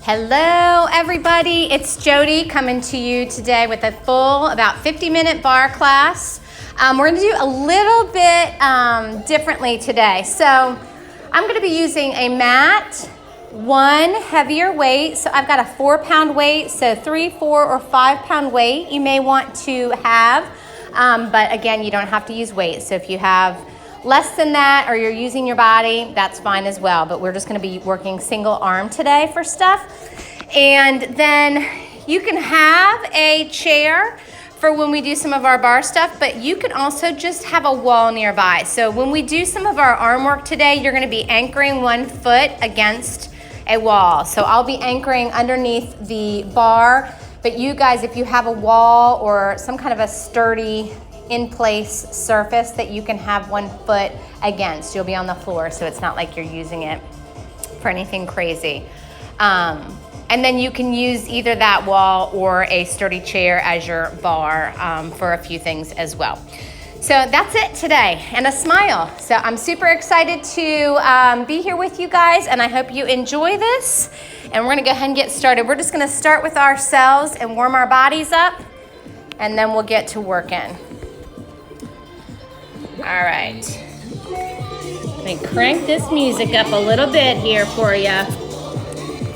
Hello everybody, it's Jody coming to you today with a full about 50-minute bar class. We're going to do a little bit differently today. So I'm going to be using a mat, one heavier weight. So I've got a 4-pound weight, so 3, 4, or 5-pound weight you may want to have. But again, you don't have to use weight. So if you have less than that or you're using your body, that's fine as well. But we're just going to be working single arm today for stuff. And then you can have a chair for when we do some of our bar stuff, but you can also just have a wall nearby. So when we do some of our arm work today, you're going to be anchoring one foot against a wall. So I'll be anchoring underneath the bar, but you guys, if you have a wall or some kind of a sturdy in-place surface that you can have one foot against, you'll be on the floor, so it's not like you're using it for anything crazy. And then you can use either that wall or a sturdy chair as your bar for a few things as well. So that's it today, and a smile. So I'm super excited to be here with you guys, and I hope you enjoy this. And we're gonna go ahead and get started. We're just gonna start with ourselves and warm our bodies up, and then we'll get to working. All right, let me crank this music up a little bit here for you.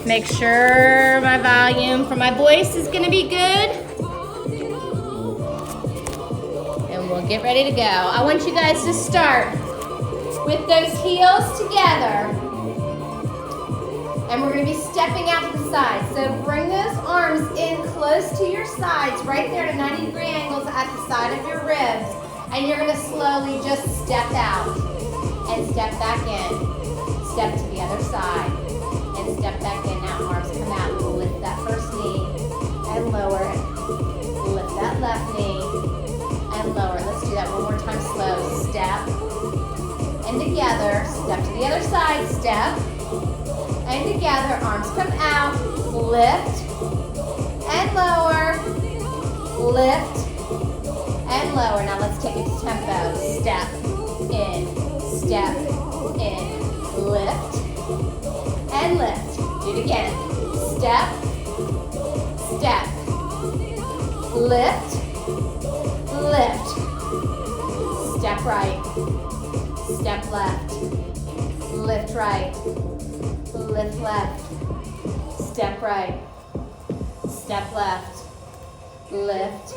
Make sure my volume for my voice is gonna be good. And we'll get ready to go. I want you guys to start with those heels together. And we're gonna be stepping out to the sides. So bring those arms in close to your sides, right there to 90-degree angles at the side of your ribs. And you're gonna slowly just step out and step back in. Step to the other side and step back in. Now arms come out, lift that first knee and lower it. Lift that left knee and lower. Let's do that one more time slow. Step and together, step to the other side, step and together. Arms come out, lift and lower, lift and lower. Now let's take it to tempo. Step in, lift, and lift. Do it again. Step, step, lift, lift. Step right, step left, lift right, lift left, step right, step left, lift,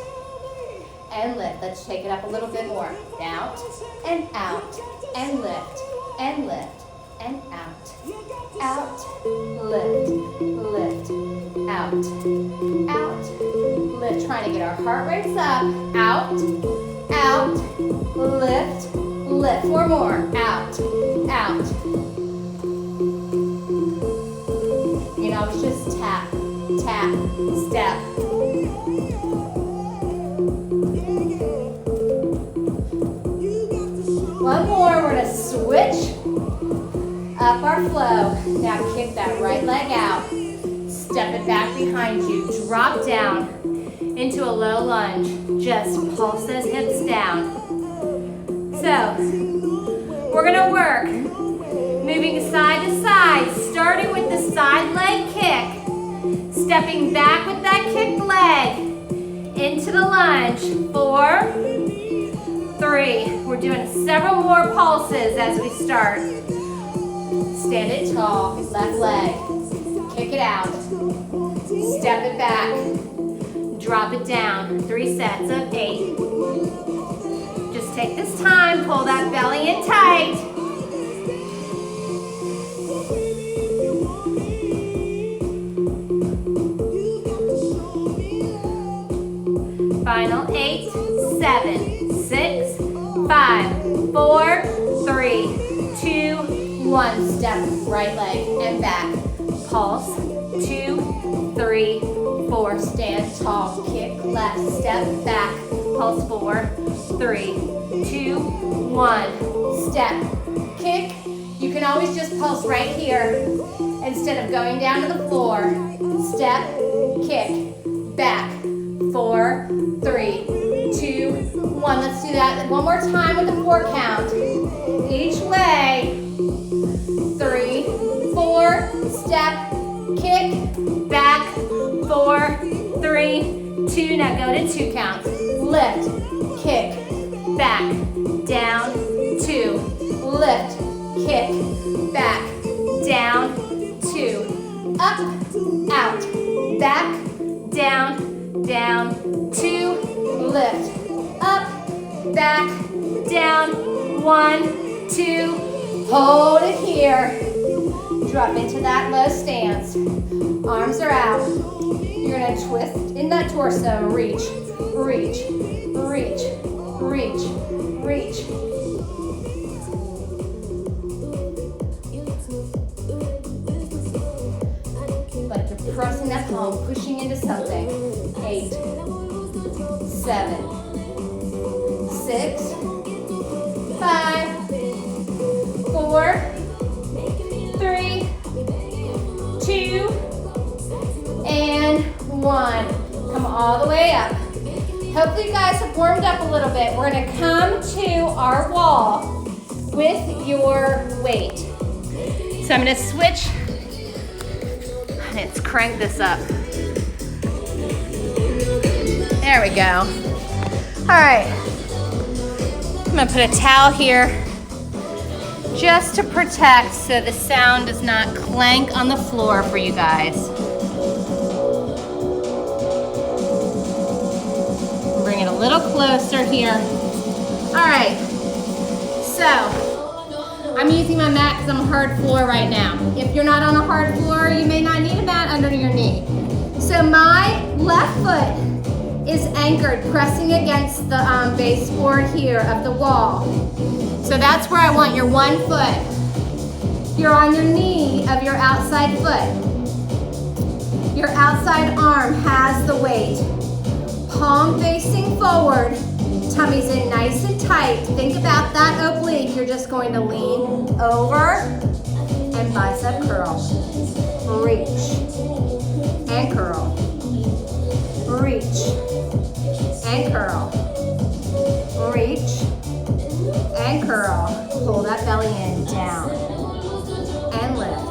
and lift. Let's take it up a little bit more. Out, and lift, and lift, and out, lift, lift, out, lift. Trying to get our heart rates up. Out, lift, lift. 4 more. Out. You know, it's just tap, tap, step. One more, we're gonna switch up our flow. Now kick that right leg out. Step it back behind you. Drop down into a low lunge. Just pulse those hips down. So, we're gonna work moving side to side, starting with the side leg kick. Stepping back with that kicked leg into the lunge. 4, 3. We're doing several more pulses as we start. Stand it tall, left leg. Kick it out. Step it back. Drop it down. 3 sets of 8. Just take this time, pull that belly in tight. Final 8, 7, 6, 5, 4, 3, 2, 1. Step right leg and back. Pulse. 2, 3, 4. Stand tall. Kick left. Step back. Pulse. 4, 3, 2, 1. Step. Kick. You can always just pulse right here instead of going down to the floor. Step. Kick. Back. 4, 3, 2, 1. Let's do that one more time with the 4 count. Each way. 3, 4, step, kick, back, 4, 3, 2. Now go to 2 counts. Lift, kick, back, down, 2. Lift, kick, back, down, 2. Up, out, back, down, down, 2. Lift, up, back, down, 1, 2. Hold it here. Drop into that low stance. Arms are out. You're gonna twist in that torso. Reach, reach, reach, reach, reach. Like you're pressing that palm, pushing into something. 8, 7, 6, 5, 4, 3, 2, and 1. Come all the way up. Hopefully you guys have warmed up a little bit. We're gonna come to our wall with your weight. So I'm gonna switch. Let's crank this up. There we go. All right. I'm gonna put a towel here just to protect so the sound does not clank on the floor for you guys. Bring it a little closer here. All right, so I'm using my mat because I'm on hard floor right now. If you're not on a hard floor, you may not need a mat under your knee. So my left foot is anchored, pressing against the base board here of the wall. So that's where I want your one foot. You're on your knee of your outside foot. Your outside arm has the weight. Palm facing forward, tummy's in nice and tight. Think about that oblique. You're just going to lean over and bicep curl. Reach and curl. Reach and curl. Reach and curl. Pull that belly in, down and lift.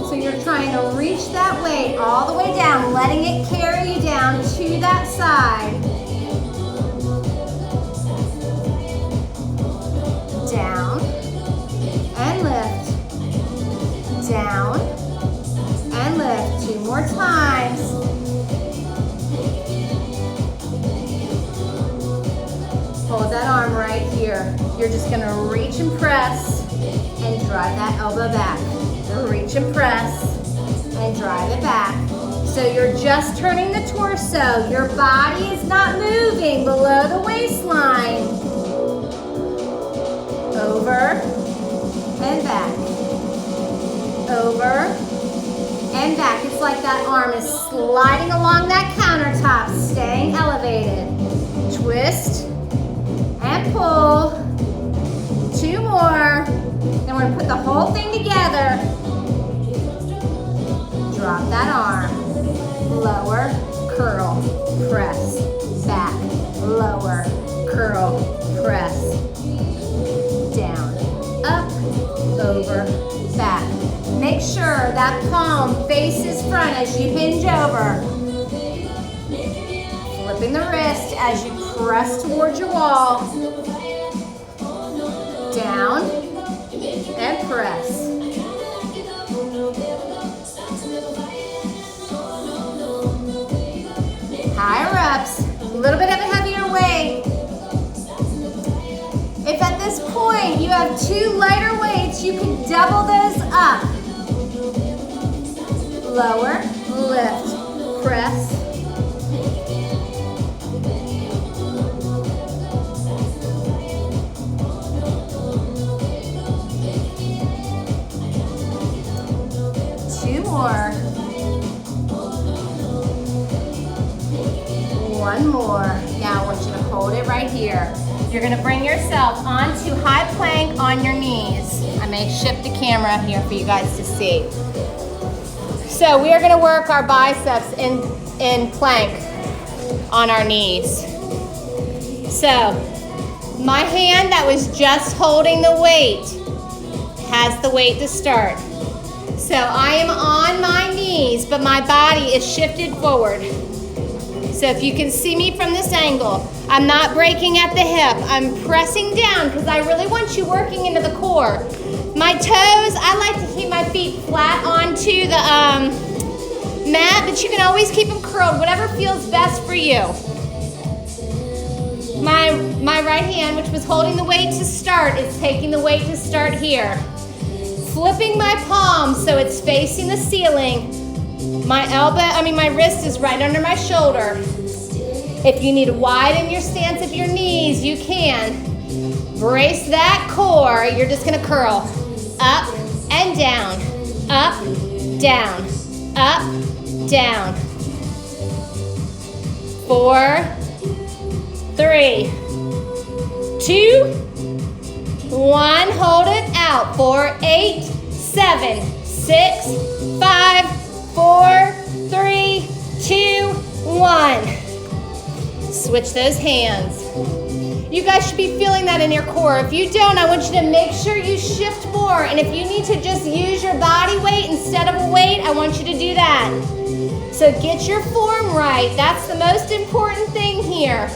So you're trying to reach that weight all the way down, letting it carry you down to that side. Down and lift. Down and lift. 2 more times. Hold that arm right here. You're just gonna reach and press and drive that elbow back. Reach and press and drive it back. So you're just turning the torso. Your body is not moving below the waistline. Over and back. Over and back. It's like that arm is sliding along that countertop, staying elevated. Twist and pull. 2 more. Then we're gonna put the whole thing together. Drop that arm. Lower, curl, press, back. Lower, curl, press. Down, up, over, back. Make sure that palm faces front as you hinge over. Flipping the wrist as you press towards your wall. Down and press. Higher ups, a little bit of a heavier weight. If at this point you have 2 lighter weights, you can double those up. Lower, lift, press. More. 1 more. Now I want you to hold it right here. You're gonna bring yourself onto high plank on your knees. I may shift the camera here for you guys to see. So we are gonna work our biceps in plank on our knees. So my hand that was just holding the weight has the weight to start. So I am on my knees, but my body is shifted forward. So if you can see me from this angle, I'm not breaking at the hip. I'm pressing down because I really want you working into the core. My toes, I like to keep my feet flat onto the mat, but you can always keep them curled, whatever feels best for you. My right hand, which was holding the weight to start, is taking the weight to start here. Flipping my palm so it's facing the ceiling. My wrist is right under my shoulder. If you need to widen your stance of your knees, you can. Brace that core. You're just gonna curl up and down, up, down, up, down. 4, 3, 2, 1. Hold it out. 4, 8, 7, 6, 5, 4, 3, 2, 1. Switch those hands. You guys should be feeling that in your core. If you don't, I want you to make sure you shift more. And if you need to just use your body weight instead of a weight, I want you to do that. So get your form right. That's the most important thing here.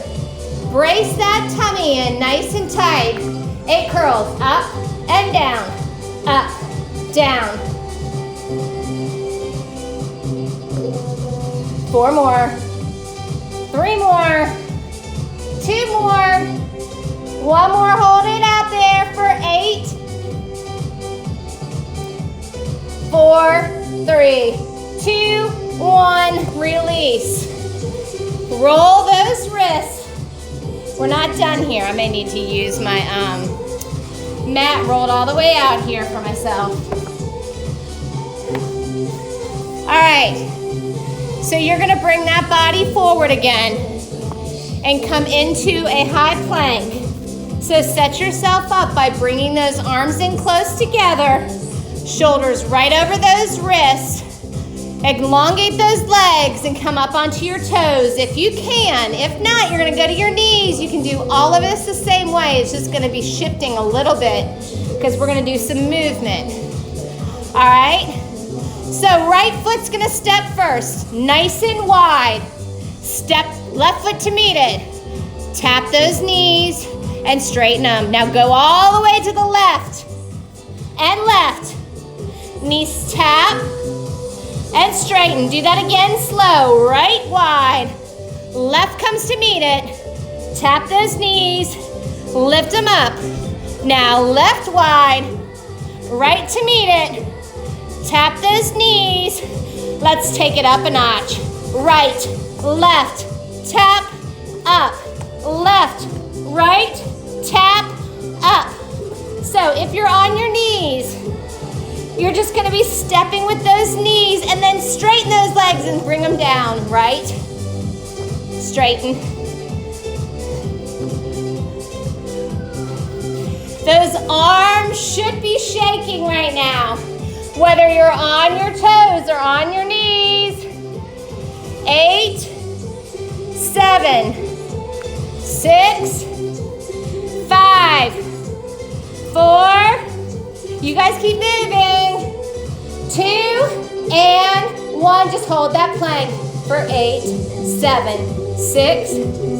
Brace that tummy in nice and tight. 8 curls, up and down, up, down. 4 more, 3 more, 2 more, 1 more, hold it out there for 8, 4, 3, 2, 1, release. Roll those wrists. We're not done here. I may need to use my mat rolled all the way out here for myself. All right, so you're gonna bring that body forward again and come into a high plank. So set yourself up by bringing those arms in close together, shoulders right over those wrists. Elongate those legs and come up onto your toes if you can. If not, you're gonna go to your knees. You can do all of this the same way. It's just gonna be shifting a little bit because we're gonna do some movement. All right? So right foot's gonna step first, nice and wide. Step left foot to meet it. Tap those knees and straighten them. Now go all the way to the left and left. Knees tap and straighten. Do that again slow, right wide. Left comes to meet it. Tap those knees, lift them up. Now left wide, right to meet it. Tap those knees. Let's take it up a notch. Right, left, tap, up. Left, right, tap, up. So if you're on your knees, you're just gonna be stepping with those knees and then straighten those legs and bring them down, right? Straighten. Those arms should be shaking right now, whether you're on your toes or on your knees. 8, 7, 6, 5, 4, you guys keep moving. 2 and 1, just hold that plank for 8, 7, 6,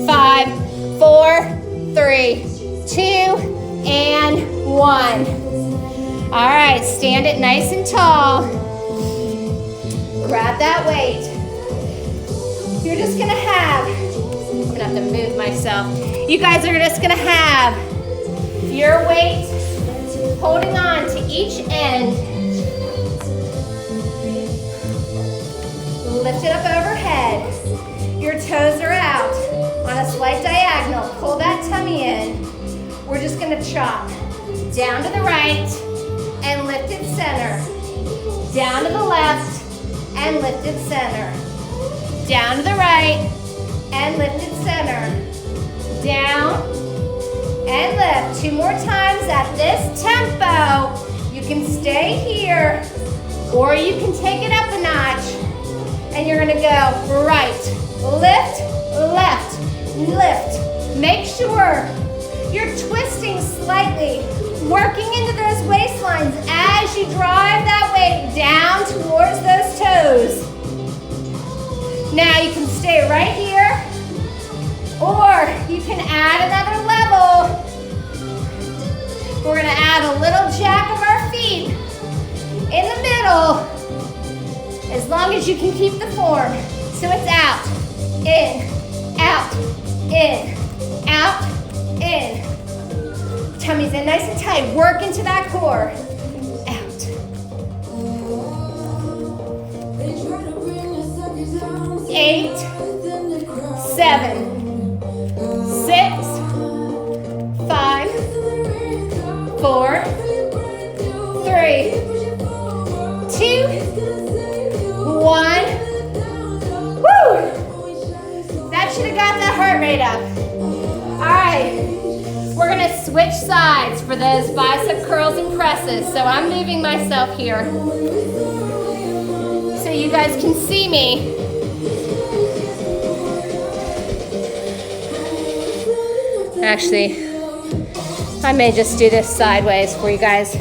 5, 4, 3, 2, and 1. All right, stand it nice and tall. Grab that weight. You're just gonna have, I'm gonna have to move myself. You guys are just gonna have your weight holding on to each end. Lift it up overhead. Your toes are out on a slight diagonal. Pull that tummy in. We're just gonna chop down to the right and lift it center. Down to the left and lift it center. Down to the right and lift it center. Down and lift. 2 more times at this tempo. You can stay here or you can take it up a notch. And you're gonna go right, lift, left, lift. Make sure you're twisting slightly working into those waistlines as you drive that weight down towards those toes. Now you can stay right here, or you can add another level. We're gonna add a little jack of our feet in the middle, as long as you can keep the form. So it's out, in, out, in, out, in. Tummy's in nice and tight. Work into that core. Out. 8, 7, 6, 5, 4, 3, 2, 1. Woo! That should have got that heart rate up. All right. We're gonna switch sides for those bicep curls and presses. So I'm moving myself here so you guys can see me. Actually, I may just do this sideways for you guys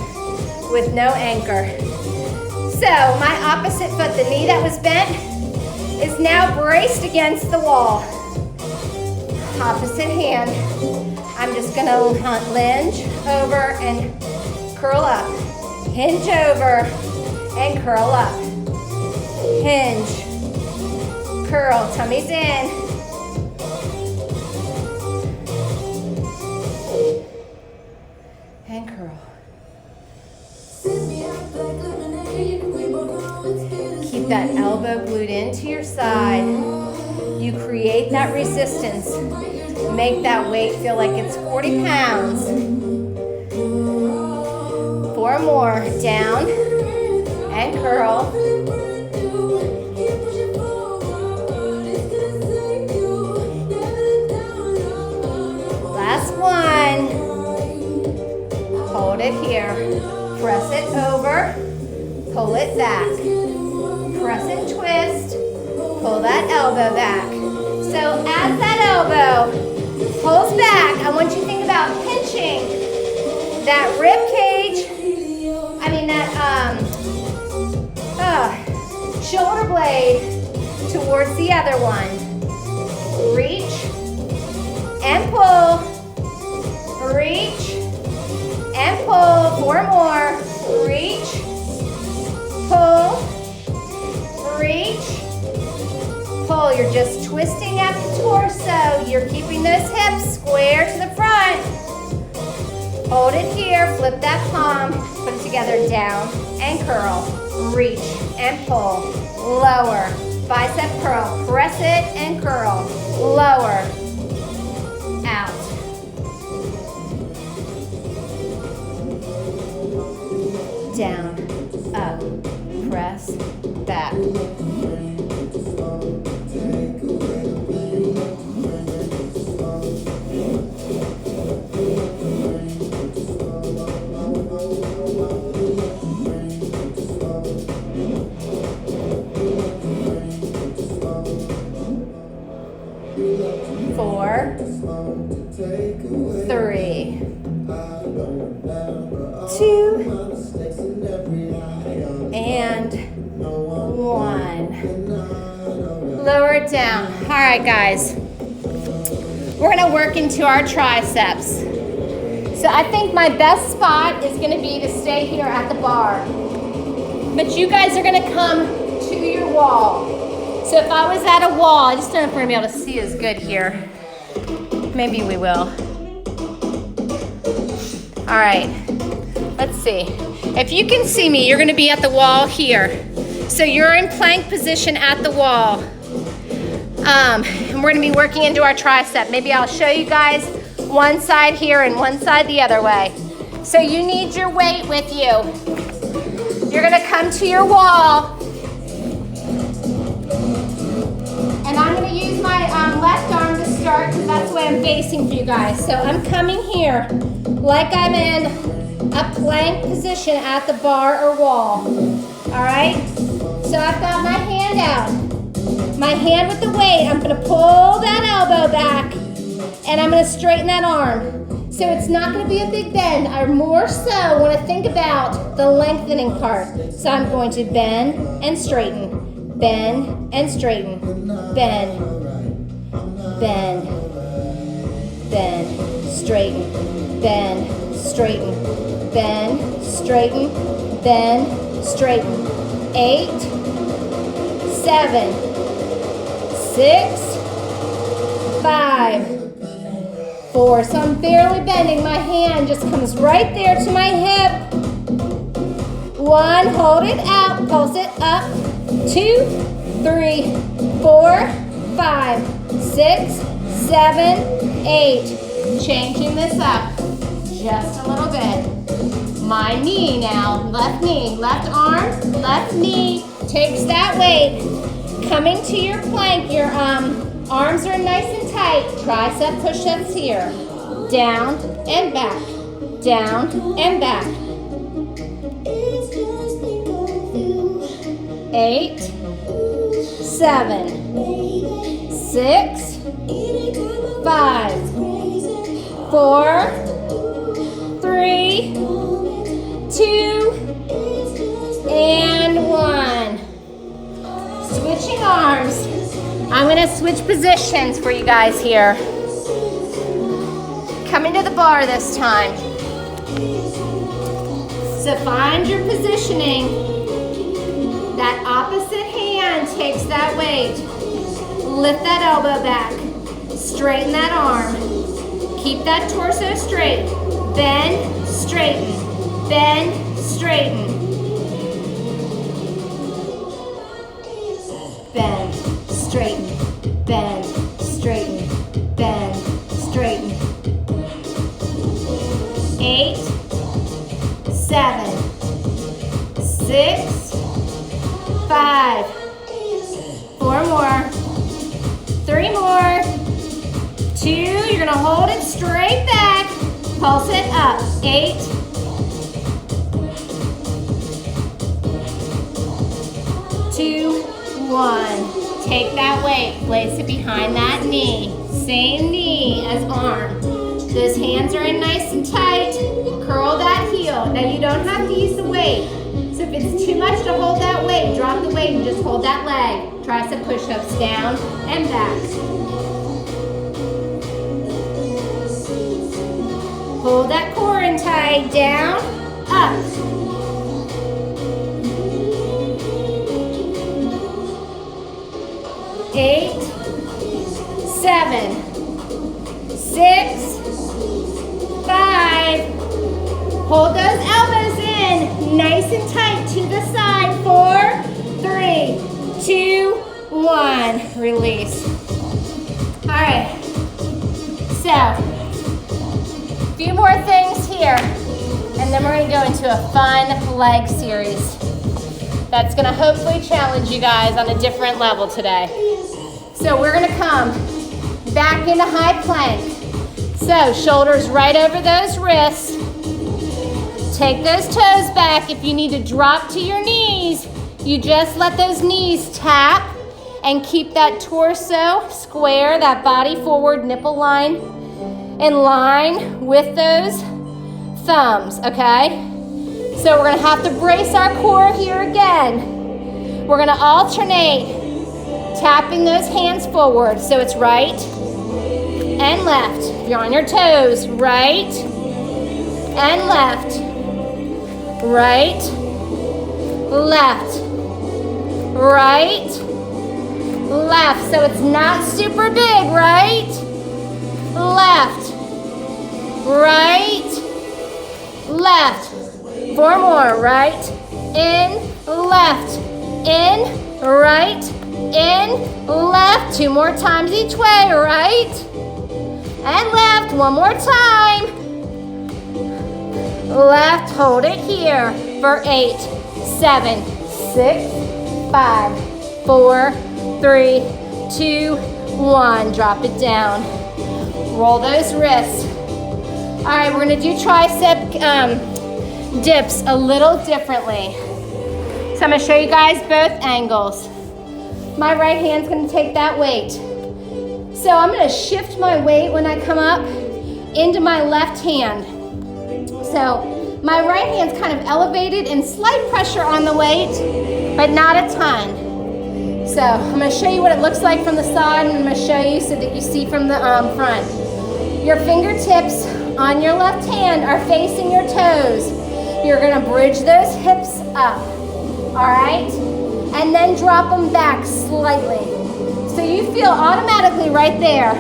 with no anchor. So my opposite foot, the knee that was bent, is now braced against the wall. Opposite hand. I'm just gonna lunge over and curl up. Hinge over and curl up. Hinge, curl, tummy's in. And curl. Keep that elbow glued into your side. You create that resistance. Make that weight feel like it's 40 pounds. 4 more. Down and curl. Last one. Hold it here. Press it over. Pull it back. Press and twist. Pull that elbow back. So as that elbow pulls back, I want you to think about pinching that rib cage, shoulder blade towards the other one. Reach and pull, reach and pull. 4 more. Reach, pull, reach, pull. You're just twisting at the torso. You're keeping those hips square to the front. Hold it here, flip that palm, put it together, down and curl. Reach and pull, lower, bicep curl, press it and curl, lower, out. Down, up, press, back. 4, 3, 2, and 1. Lower it down. All right, guys. We're gonna work into our triceps. So I think my best spot is gonna be to stay here at the bar. But you guys are gonna come to your wall. So if I was at a wall, I just don't know if we're gonna be able to see as good here. Maybe we will. All right, let's see. If you can see me, you're gonna be at the wall here. So you're in plank position at the wall. And we're gonna be working into our tricep. Maybe I'll show you guys one side here and one side the other way. So you need your weight with you. You're gonna come to your wall. And I'm gonna use my left arm to start because that's the way I'm facing for you guys. So I'm coming here like I'm in a plank position at the bar or wall. All right? So I've got my hand out. My hand with the weight, I'm gonna pull that elbow back and I'm gonna straighten that arm. So it's not going to be a big bend. I more so want to think about the lengthening part. So I'm going to bend and straighten, bend and straighten, bend, bend, bend, straighten, bend, straighten, bend, straighten, bend, straighten. 8, 7, 6, 5, 4. So I'm barely bending. My hand just comes right there to my hip. 1, hold it out, pulse it up. 2, 3, 4, 5, 6, 7, 8. Changing this up just a little bit. My knee now, left arm, left knee takes that weight. Coming to your plank, your arms are nice and tight. Tricep push-ups here. Down and back, down and back. 8, 7, 6, 5, 4, 3, 2, and 1. Switching arms. I'm going to switch positions for you guys here. Coming to the bar this time. So find your positioning. That opposite hand takes that weight. Lift that elbow back. Straighten that arm. Keep that torso straight. Bend, straighten. Bend, straighten. Bend, straighten, bend, straighten, bend, straighten. 8, 7, 6, 5. 4 more. 3 more. 2, you're gonna hold it straight back. Pulse it up. 8, 2, 1. Take that weight, place it behind that knee. Same knee as arm. Those hands are in nice and tight. Curl that heel. Now you don't have to use the weight. So if it's too much to hold that weight, drop the weight and just hold that leg. Tricep push-ups down and back. Hold that core in tight. Down, up. 8, 7, 6, 5. Hold those elbows in, nice and tight to the side. 4, 3, 2, 1. Release. All right. So, a few more things here, and then we're going to go into a fun leg series. That's going to hopefully challenge you guys on a different level today. So we're going to come back into high plank. So shoulders right over those wrists. Take those toes back. If you need to drop to your knees, you just let those knees tap and keep that torso square, that body forward nipple line in line with those thumbs, okay? So we're going to have to brace our core here again. We're going to alternate tapping those hands forward. So it's right and left. If you're on your toes, right and left. Right, left, right, left. So it's not super big, right? Left, right, left. 4 more, right, in, left, in, right, in, left. 2 more times each way, right, and left. 1 more time. Left, hold it here for 8, 7, 6, 5, 4, 3, 2, 1. Drop it down. Roll those wrists. All right, we're gonna do tricep dips a little differently. So I'm gonna show you guys both angles. My right hand's gonna take that weight. So I'm gonna shift my weight when I come up. into my left hand. So my right hand's kind of elevated and slight pressure on the weight, but not a ton. So I'm going to show you what it looks like from the side, and I'm going to show you so that you see from the front. Your fingertips on your left hand are facing your toes. You're going to bridge those hips up, all right? And then drop them back slightly. So you feel automatically right there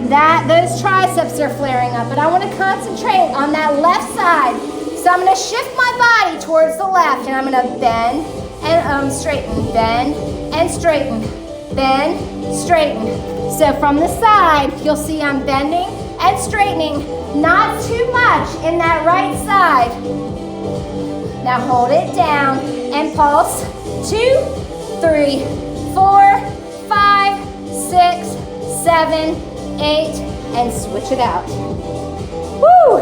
that those triceps are flaring up, but I want to concentrate on that left side. So I'm going to shift my body towards the left, and I'm going to bend and straighten, bend and straighten, bend, straighten. So from the side, you'll see I'm bending and straightening, not too much in that right side. Now hold it down and pulse. 2, 3, 4, 5, 6, 7, 8, and switch it out. Woo!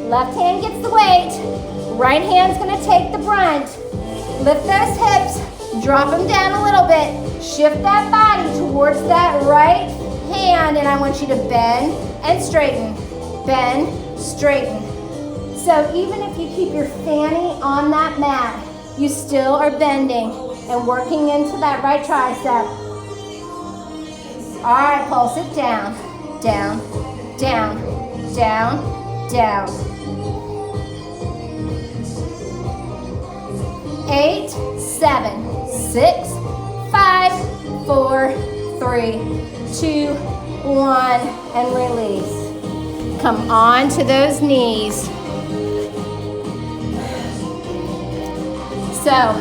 Left hand gets the weight. Right hand's gonna take the brunt. Lift those hips, drop them down a little bit. Shift that body towards that right hand, and I want you to bend and straighten. Bend, straighten. So even if you keep your fanny on that mat, you still are bending and working into that right tricep. All right, pulse it down, down, down, down, down. 8, 7, 6, 5, 4, 3, 2, 1, and release. Come on to those knees. So,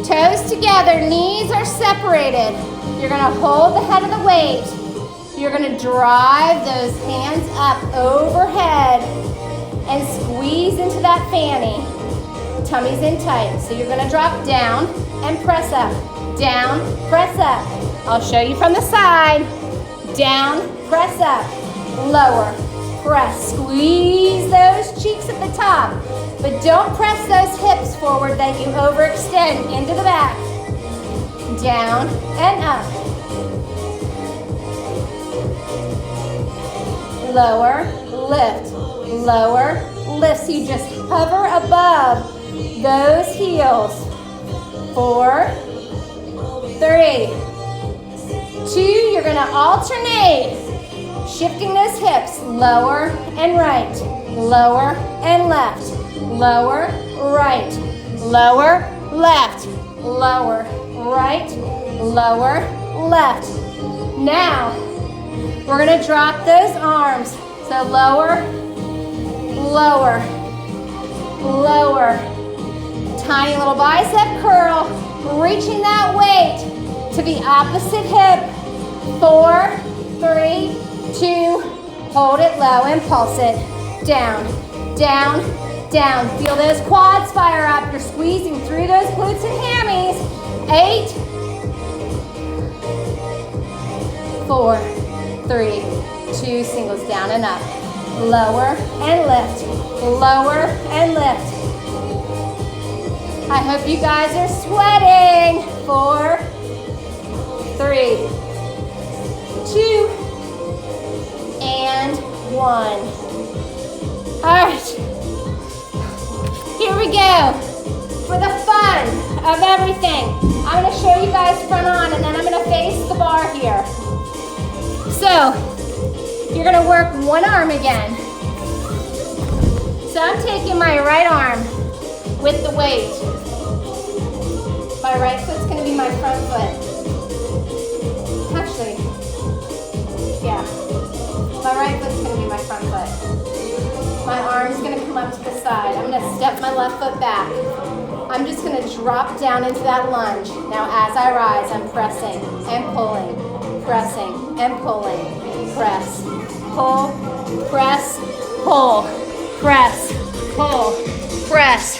toes together, knees are separated. You're gonna hold the head of the weight. You're gonna drive those hands up overhead and squeeze into that fanny. Tummy's in tight. So you're gonna drop down and press up. Down, press up. I'll show you from the side. Down, press up. Lower, press. Squeeze those cheeks at the top. But don't press those hips forward that you overextend into the back. Down and up. Lower, lift. Lower, lift. So you just hover above those heels. 4, 3, 2, you're gonna alternate, shifting those hips, lower and right, lower and left, lower, right, lower, left, lower, right, lower, left. Now, we're gonna drop those arms. So lower, lower, lower. Tiny little bicep curl, reaching that weight to the opposite hip. 4, 3, 2, hold it low and pulse it. Down, down, down. Feel those quads fire up. You're squeezing through those glutes and hammies. 8, 4, 3, 2, singles down and up. Lower and lift, lower and lift. I hope you guys are sweating. 4, 3, 2, and 1. All right, here we go. For the fun of everything, I'm gonna show you guys front on, and then I'm gonna face the bar here. So, you're gonna work one arm again. So I'm taking my right arm with the weight. My right foot's gonna be my front foot. Actually, yeah. My right foot's gonna be my front foot. My arm's gonna come up to the side. I'm gonna step my left foot back. I'm just gonna drop down into that lunge. Now as I rise, I'm pressing and pulling, pressing and pulling. Press, pull, press, pull, press, pull, press,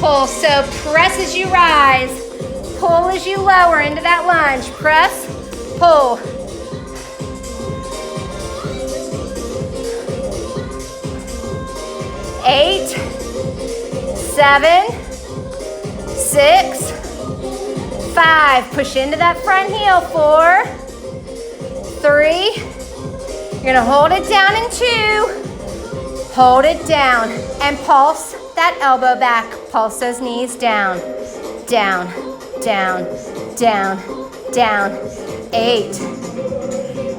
pull. So press as you rise. Pull as you lower into that lunge. Press, pull. Eight, 7, 6, 5. Push into that front heel. 4, 3, You're gonna hold it down in 2. Hold it down and pulse that elbow back. Pulse those knees down, down, down, down, down. 8,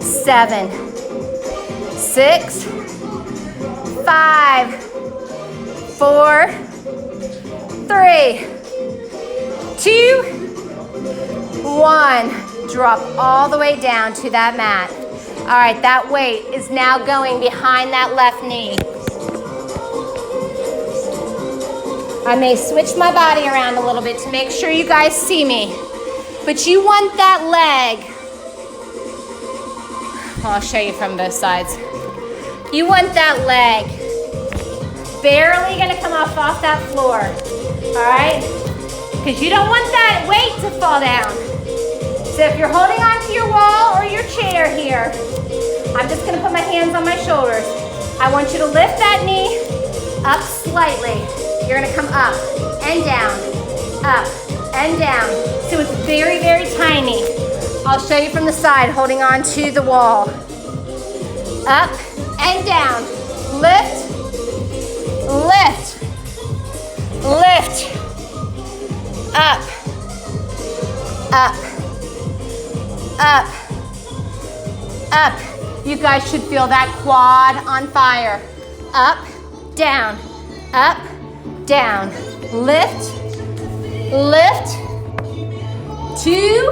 7, 6, 5, 4, 3, 2, 1. Drop all the way down to that mat. All right, that weight is now going behind that left knee. I may switch my body around a little bit to make sure you guys see me, but you want that leg. I'll show you from both sides. You want that leg barely gonna come off that floor, all right? Because you don't want that weight to fall down. So if you're holding onto your wall or your chair here, I'm just gonna put my hands on my shoulders. I want you to lift that knee up slightly. You're gonna come up and down, up and down. So it's very, very tiny. I'll show you from the side, holding on to the wall. Up and down, lift, lift, lift, up, up, up, up. You guys should feel that quad on fire. Up, down, up, down. Lift, lift, 2,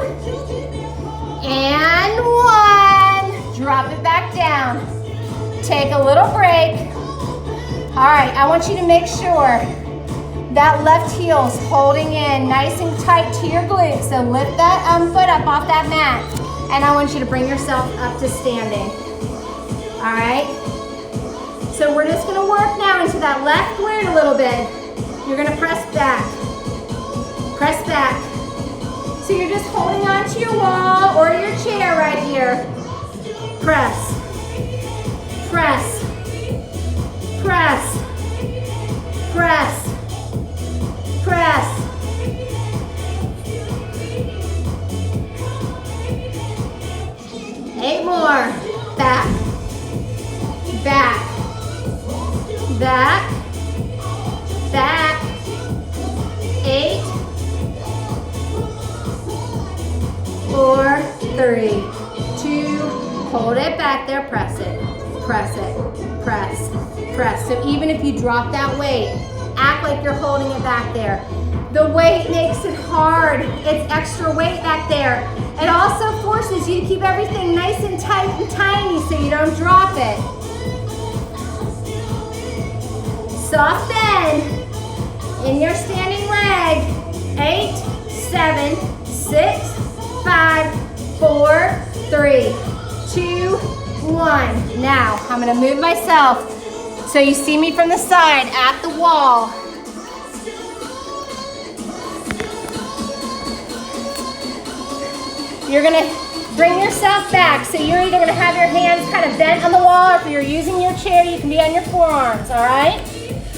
and 1. Drop it back down. Take a little break. All right, I want you to make sure that left heel's holding in nice and tight to your glutes. So lift that foot up off that mat. And I want you to bring yourself up to standing. All right? So we're just gonna work now into that left glute a little bit. You're gonna press back. Press back. So you're just holding on to your wall or your chair right here. Press. Press. Press. Press. Press. Eight more. Back. Back. Back. Back. 8. 4, 3, 2. Hold it back there. Press it. Press it. Press. Press. So even if you drop that weight, act like you're holding it back there. The weight makes it hard. It's extra weight back there. It also forces you to keep everything nice and tight and tiny so you don't drop it. Soft bend in your standing leg. 8, 7, 6, 5, 4, 3, 2, 1. Now, I'm gonna move myself so you see me from the side at the wall. You're gonna bring yourself back. So you're either gonna have your hands kind of bent on the wall, or if you're using your chair, you can be on your forearms, all right?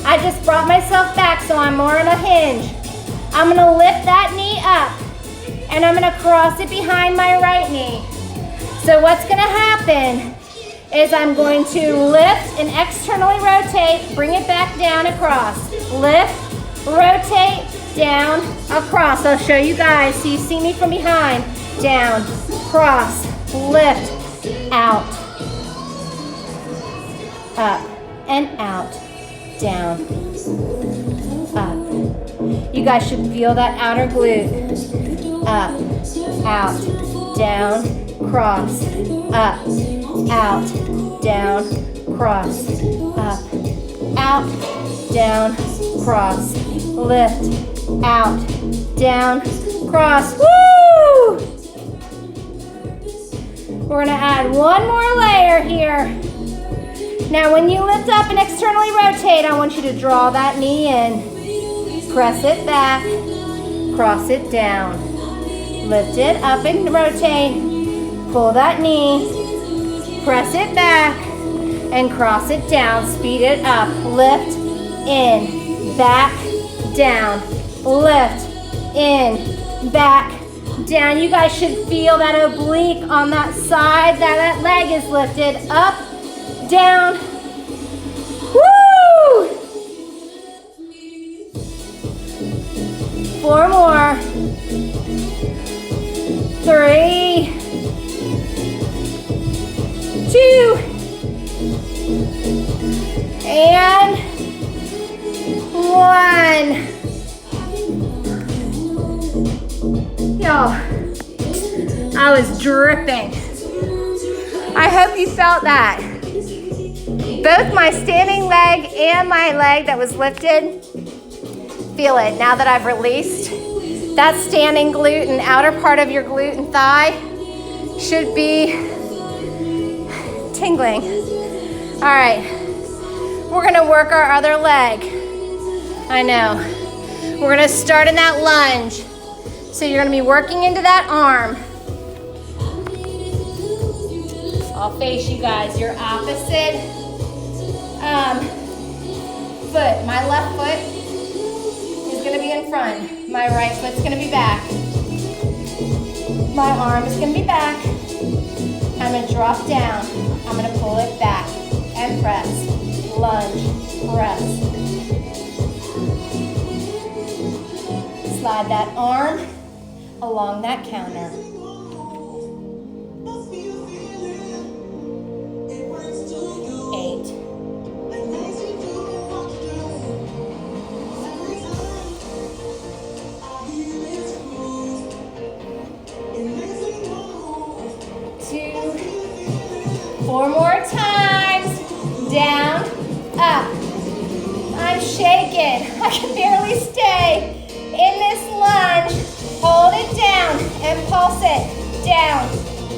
I just brought myself back so I'm more on a hinge. I'm gonna lift that knee up and I'm gonna cross it behind my right knee. So what's gonna happen is I'm going to lift and externally rotate, bring it back down across. Lift, rotate, down, across. I'll show you guys so you see me from behind. Down, cross, lift, out, up, and out, down, up. You guys should feel that outer glute. Up, out, down, cross, up, out, down, cross, up, out, down, cross, lift, out, down, cross. Woo! We're gonna add one more layer here. Now when you lift up and externally rotate, I want you to draw that knee in. Press it back, cross it down. Lift it up and rotate. Pull that knee, press it back, and cross it down. Speed it up. Lift, in, back, down. Lift, in, back, down. You guys should feel that oblique on that side, that leg is lifted. Up, down. Woo! 4 more. 3, 2, and 1. Yo, I was dripping. I hope you felt that. Both my standing leg and my leg that was lifted, feel it now that I've released. That standing glute and outer part of your glute and thigh should be tingling. All right, we're gonna work our other leg. I know. We're gonna start in that lunge. So you're gonna be working into that arm. I'll face you guys, your opposite foot. My left foot is gonna be in front. My right foot's gonna be back. My arm is gonna be back. I'm gonna drop down. I'm gonna pull it back and press. Lunge, press. Slide that arm along that counter. 8. 2, 4 more times. Down, up. I'm shaking. I can barely stay in this lunge. Hold it down and pulse it. Down,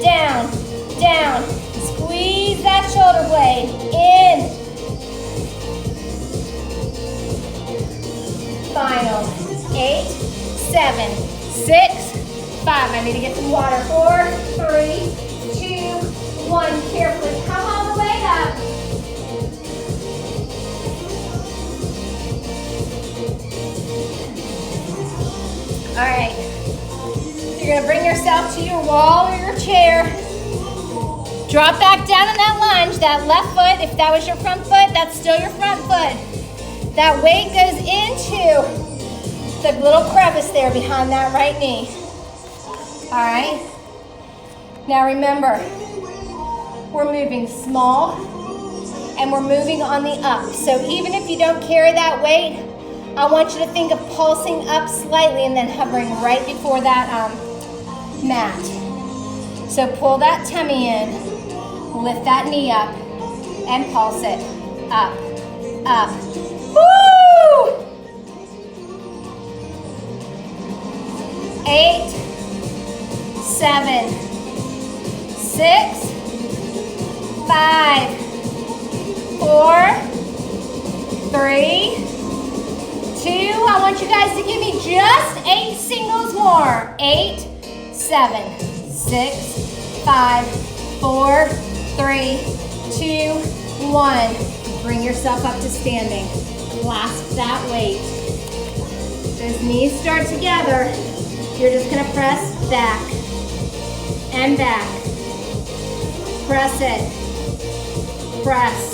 down, down. Squeeze that shoulder blade in. Final. 8, 7, 6, 5. I need to get some water. 4, 3, 2, 1. Carefully come all the way up. All right. You're gonna bring yourself to your wall or your chair. Drop back down in that lunge. That left foot, if that was your front foot, that's still your front foot. That weight goes into the little crevice there behind that right knee. All right. Now remember, we're moving small and we're moving on the up. So even if you don't carry that weight, I want you to think of pulsing up slightly and then hovering right before that mat. So pull that tummy in, lift that knee up, and pulse it. Up, up. Woo! 8, 7, 6, 5, 4, 3, 2. I want you guys to give me just 8 singles more. 8, 7, 6, 5, 4, 3, 2, 1. Bring yourself up to standing. Clasp that weight. Those knees start together. You're just gonna press back and back. Press it. Press.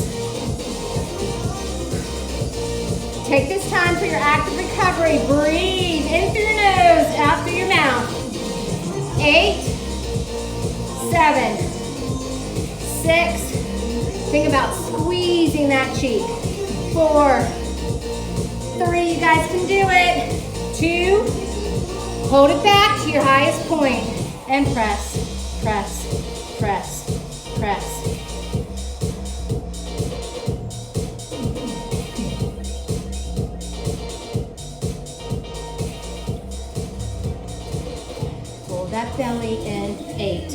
Take this time for your active recovery. Breathe in through your nose, out through your mouth. 8, 7, 6. Think about squeezing that cheek. 4, 3. You guys can do it. 2. Hold it back to your highest point and press, press, press, press. That belly in. 8,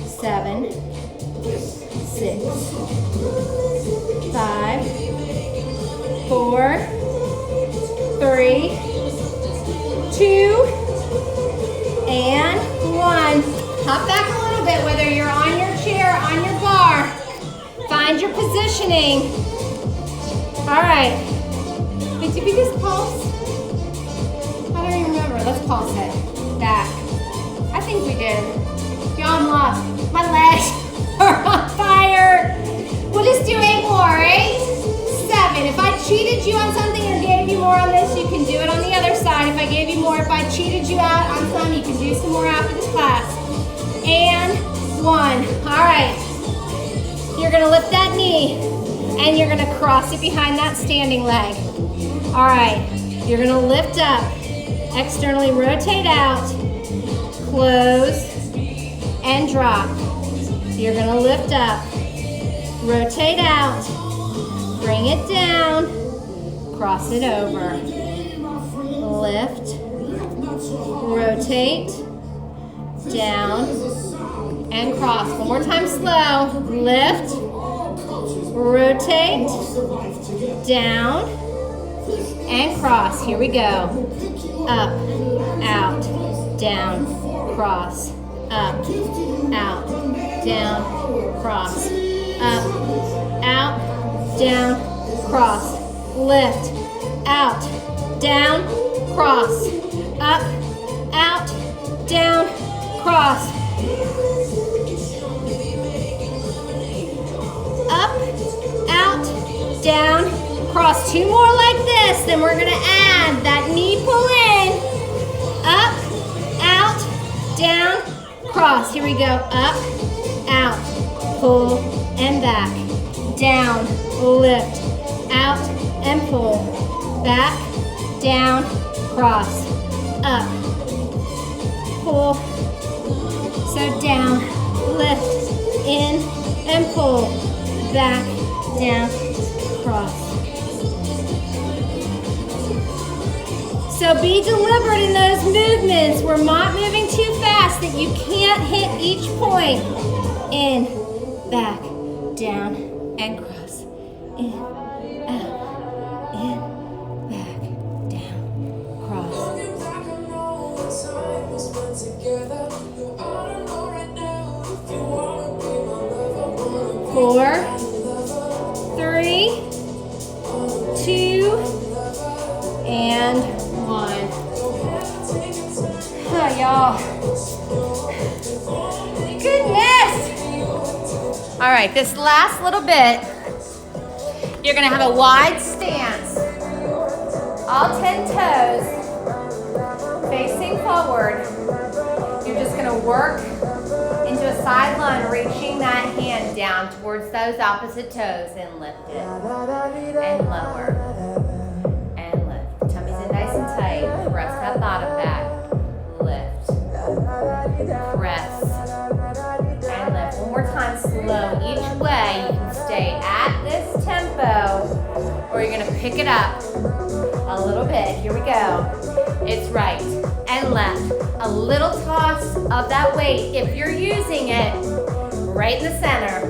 7, 6, 5, 4, 3, 2, and 1. Hop back a little bit, whether you're on your chair, on your bar. Find your positioning. All right. Did we just pulse? I don't even remember. Let's pulse it. back. I think we did. Y'all, I'm lost. My legs are on fire. We'll just do 8 more. 8, 7. If I cheated you on something or gave you more on this, you can do it on the other side. If I gave you more, if I cheated you out on some, you can do some more after this class. And 1. All right. You're gonna lift that knee and you're gonna cross it behind that standing leg. All right. You're gonna lift up, externally rotate out, close, and drop. You're gonna lift up, rotate out, bring it down, cross it over. Lift, rotate, down, and cross. One more time slow. Lift, rotate, down, and cross. Here we go. Up, out, down, cross. Up, out, down, cross. Up, out, down, cross. Lift, out, down, cross. Up, out, down, cross. Up, out, down, cross. 2 more like this. Then we're gonna add that knee pull in. Up, out, down, cross. Here we go. Up, out, pull, and back. Down, lift, out, and pull. Back, down, cross. Up, pull. So down, lift, in, and pull. Back, down, cross. So be deliberate in those movements. We're not moving too fast that you can't hit each point. In, back, down, and cross. In, out, in, back, down, cross. 4, 3, 2, and 1. Oh, y'all. Goodness. All right, this last little bit, you're gonna have a wide stance. All 10 toes facing forward. You're just gonna work into a side lunge, reaching that hand down towards those opposite toes and lift it. And lower. And lift. Tummy's in nice and tight. Press that bottom back. Lift. Press. And lift. One more time, slow. Each way, you can stay at this tempo, or you're gonna pick it up a little bit. Here we go. It's right and left. A little toss of that weight, if you're using it, right in the center.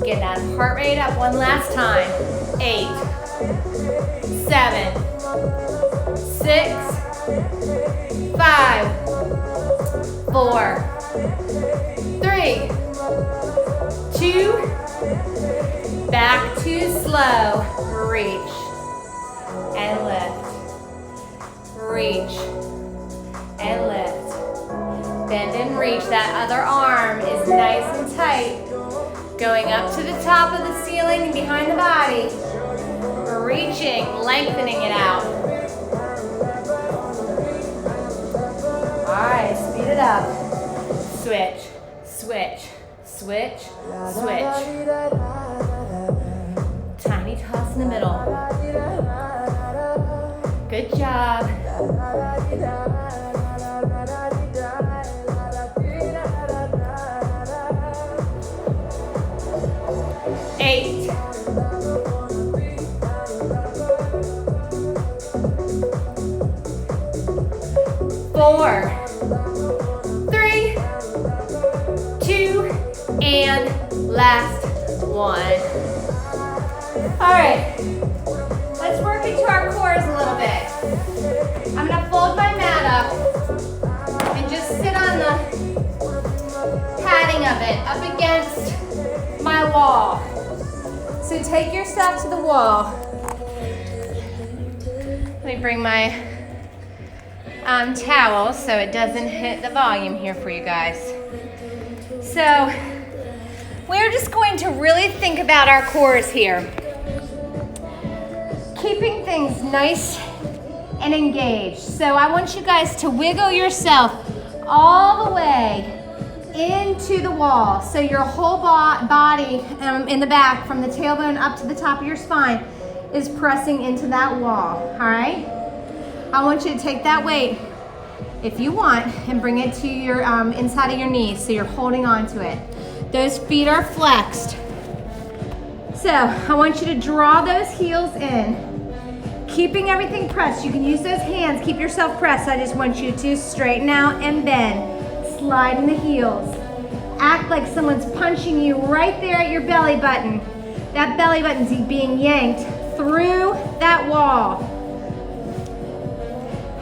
Get that heart rate up one last time. 8, 7, 6, 5, 4, 3, 2, back to slow. Reach and lift. Reach and lift. Bend and reach. That other arm is nice and tight. Going up to the top of the ceiling and behind the body. Reaching, lengthening it out. All right, speed it up. Switch, switch, switch, switch. Tiny toss in the middle. Good job. 8. 4, 3, 2, and last 1. All right, let's work into our cores a little bit. I'm gonna fold my mat up and just sit on the padding of it up against my wall. So take yourself to the wall. Let me bring my towel so it doesn't hit the volume here for you guys. So we're just going to really think about our cores here. Keeping things nice and engaged. So I want you guys to wiggle yourself all the way into the wall. So your whole body in the back, from the tailbone up to the top of your spine, is pressing into that wall, all right? I want you to take that weight, if you want, and bring it to your inside of your knees, so you're holding on to it. Those feet are flexed. So I want you to draw those heels in, keeping everything pressed. You can use those hands, keep yourself pressed. I just want you to straighten out and bend. Slide in the heels. Act like someone's punching you right there at your belly button. That belly button's being yanked through that wall.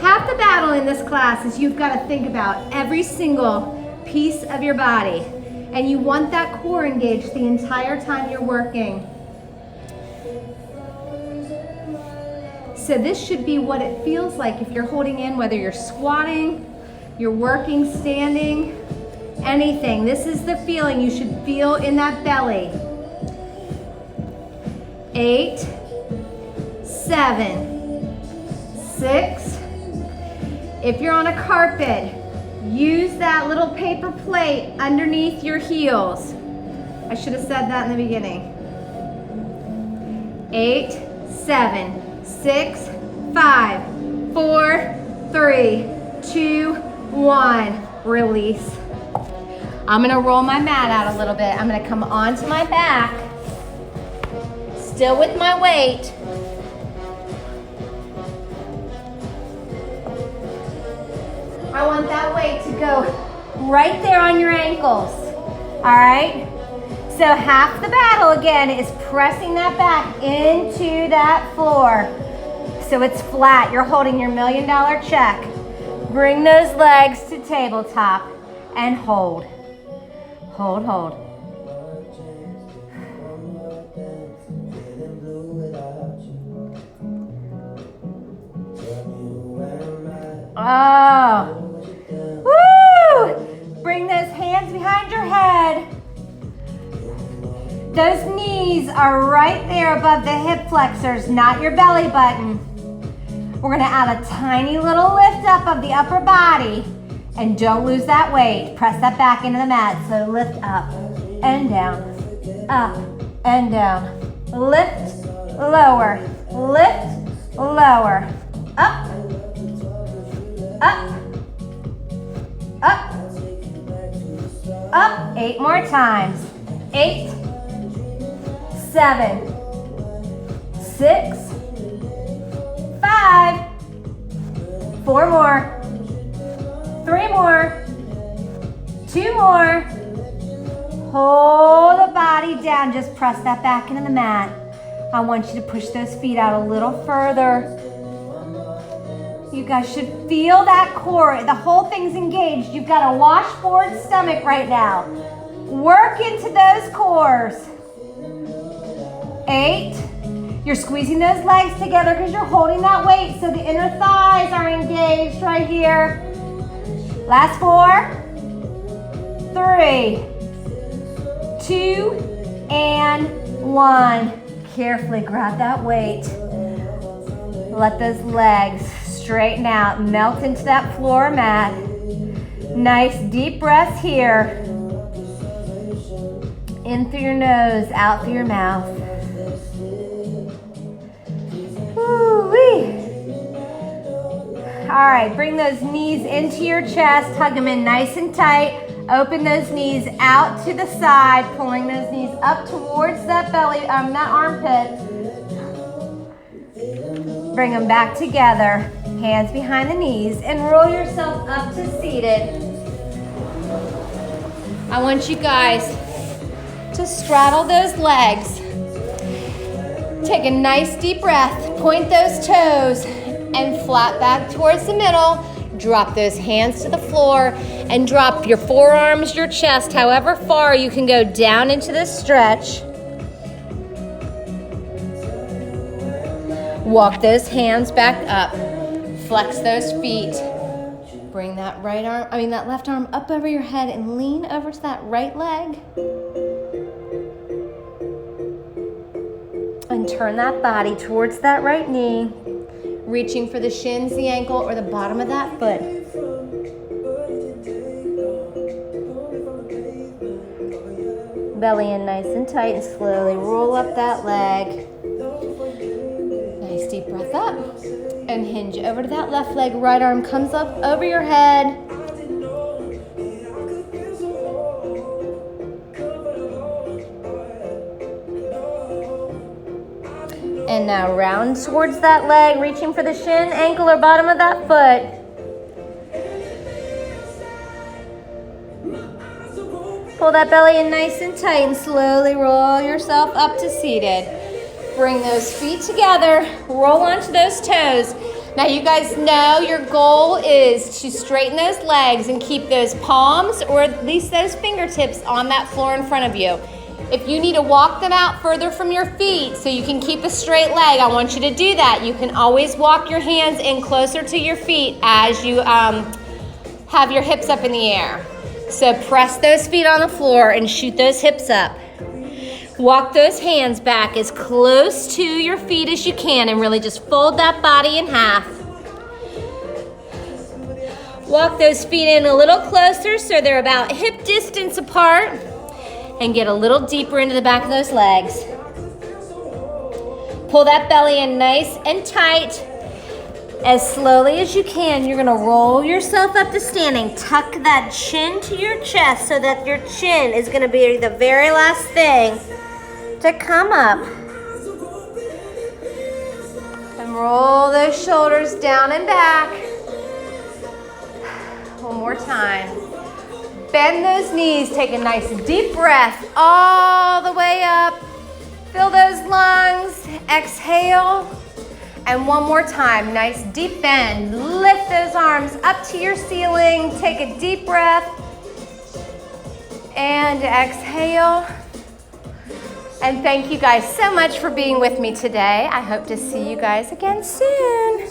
Half the battle in this class is you've got to think about every single piece of your body. And you want that core engaged the entire time you're working. So this should be what it feels like if you're holding in, whether you're squatting, you're working, standing, anything. This is the feeling you should feel in that belly. 8, 7, 6. If you're on a carpet, use that little paper plate underneath your heels. I should have said that in the beginning. 8, 7, 6, 5, 4, 3, 2, 1. Release. I'm gonna roll my mat out a little bit. I'm gonna come onto my back, still with my weight. I want that weight to go right there on your ankles, all right? So half the battle again is pressing that back into that floor so it's flat. You're holding your $1 million check. Bring those legs to tabletop and hold. Hold, hold. Oh. Woo! Bring those hands behind your head. Those knees are right there above the hip flexors, not your belly button. We're gonna add a tiny little lift up of the upper body, and don't lose that weight. Press that back into the mat. So lift up and down, up and down. Lift, lower, lift, lower, up, up, up, up. 8 more times. 8, 7, 6, 5, 4 more, 3 more, 2 more. Hold the body down. Just press that back into the mat. I want you to push those feet out a little further. You guys should feel that core. The whole thing's engaged. You've got a washboard stomach right now. Work into those cores. 8. You're squeezing those legs together because you're holding that weight so the inner thighs are engaged right here. Last 4, 3, 2, and 1. Carefully grab that weight. Let those legs straighten out, melt into that floor mat. Nice deep breaths here. In through your nose, out through your mouth. Woo-wee. All right, bring those knees into your chest, hug them in nice and tight. Open those knees out to the side, pulling those knees up towards that belly, that armpit. Bring them back together, hands behind the knees, and roll yourself up to seated. I want you guys to straddle those legs. Take a nice deep breath, point those toes, and flat back towards the middle. Drop those hands to the floor and drop your forearms, your chest, however far you can go down into this stretch. Walk those hands back up. Flex those feet. bring that that left arm up over your head and lean over to that right leg. And turn that body towards that right knee, reaching for the shins, the ankle, or the bottom of that foot. Belly in nice and tight, and slowly roll up that leg. Nice deep breath up, and hinge over to that left leg. Right arm comes up over your head. And now round towards that leg, reaching for the shin, ankle, or bottom of that foot. Pull that belly in nice and tight and slowly roll yourself up to seated. Bring those feet together, roll onto those toes. Now you guys know your goal is to straighten those legs and keep those palms or at least those fingertips on that floor in front of you. If you need to walk them out further from your feet so you can keep a straight leg, I want you to do that. You can always walk your hands in closer to your feet as you have your hips up in the air. So press those feet on the floor and shoot those hips up. Walk those hands back as close to your feet as you can and really just fold that body in half. Walk those feet in a little closer so they're about hip distance apart and get a little deeper into the back of those legs. Pull that belly in nice and tight. As slowly as you can, you're gonna roll yourself up to standing. Tuck that chin to your chest so that your chin is gonna be the very last thing to come up. And roll those shoulders down and back. One more time. Bend those knees, take a nice deep breath all the way up. Fill those lungs, exhale. And one more time, nice deep bend. Lift those arms up to your ceiling. Take a deep breath. And exhale. And thank you guys so much for being with me today. I hope to see you guys again soon.